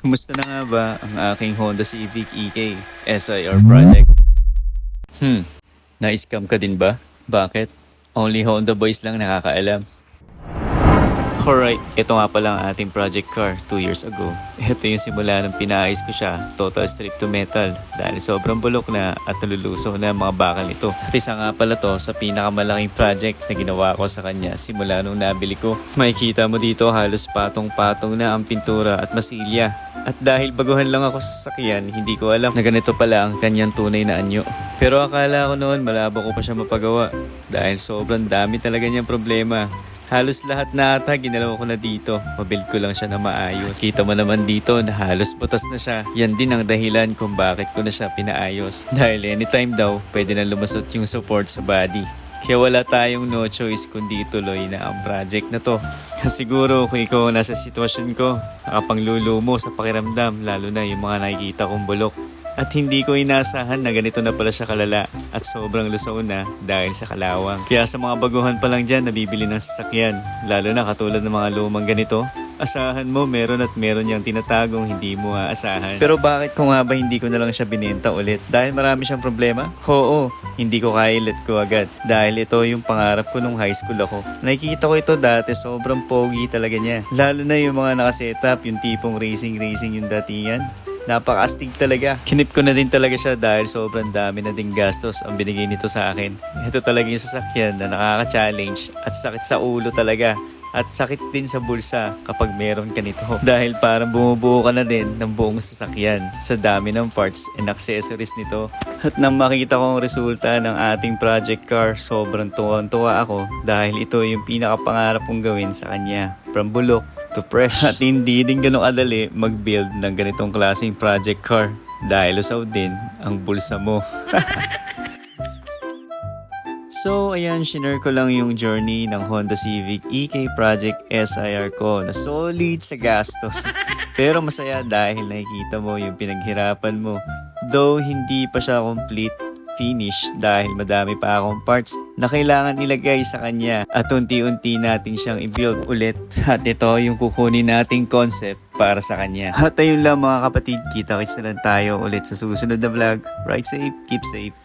Kumusta na nga ba ang aking Honda Civic EK SIR project? Na-scam ka din ba? Bakit? Only Honda boys lang nakakaalam. Alright, ito nga pala ang ating project car 2 years ago. Ito yung simula nung pinaayos ko siya, total strip to metal, dahil sobrang bulok na at nalulusaw na ang mga bakal nito. At isa nga pala to sa pinakamalaking project na ginawa ko sa kanya simula nung nabili ko. Makikita mo dito halos patong-patong na ang pintura at masilya. At dahil baguhan lang ako sa sasakyan, hindi ko alam na ganito pala ang kanyang tunay na anyo. Pero akala ko noon malabo ko pa siya mapagawa dahil sobrang dami talaga niyang problema. Halos lahat na ata ginalaw ko na dito. Mabuild ko lang siya na maayos. Kita mo naman dito na halos butas na siya. Yan din ang dahilan kung bakit ko na siya pinaayos. Dahil anytime daw, pwede na lumusot yung support sa body. Kaya wala tayong no choice kundi tuloy na ang project na to. Siguro kung ikaw nasa sitwasyon ko, nakapanglulumo mo sa pakiramdam, lalo na yung mga nakikita kong bulok. At hindi ko inaasahan na ganito na pala siya kalala at sobrang lusaw na dahil sa kalawang. Kaya sa mga baguhan pa lang dyan nabibili ng sasakyan, lalo na katulad ng mga lumang ganito, asahan mo meron at meron niyang tinatagong hindi mo aasahan. Pero bakit ko nga ba hindi ko na lang siya binenta ulit? Dahil marami siyang problema? Oo, hindi ko kaya let go agad. Dahil ito yung pangarap ko nung high school ako. Nakikita ko ito dati, sobrang pogi talaga niya. Lalo na yung mga nakasetup, yung tipong racing yung datingan. Napaka-astig talaga. Kinip ko na din talaga siya dahil sobrang dami na ding gastos ang binigay nito sa akin. Ito talaga yung sasakyan na nakaka-challenge at sakit sa ulo talaga. At sakit din sa bulsa kapag meron ka nito. Dahil parang bumubuo ka na din ng buong sasakyan sa dami ng parts and accessories nito. At nang makita ko ang resulta ng ating project car, sobrang tuwa ako dahil ito yung pinakapangarap kong gawin sa kanya. From bulok to fresh. At hindi din ganun kadali mag-build ng ganitong klaseng project car dahil usaw din ang bulsa mo. So ayan, shinare ko lang yung journey ng Honda Civic EK Project SIR ko na solid sa gastos. Pero masaya dahil nakikita mo yung pinaghirapan mo. Though hindi pa siya complete finish dahil madami pa akong parts na kailangan ilagay sa kanya at unti-unti natin siyang i-build ulit. At ito yung kukunin nating concept para sa kanya. At ayun lang mga kapatid, kita-kits na lang tayo ulit sa susunod na vlog. Ride safe, keep safe.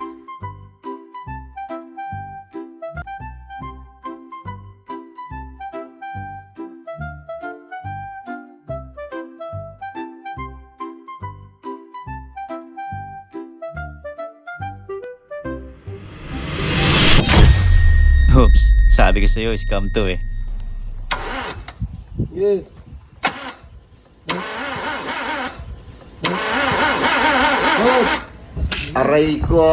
Oops, sabi ko sa'yo, scam to eh. Yeah. Oh. Aray ko.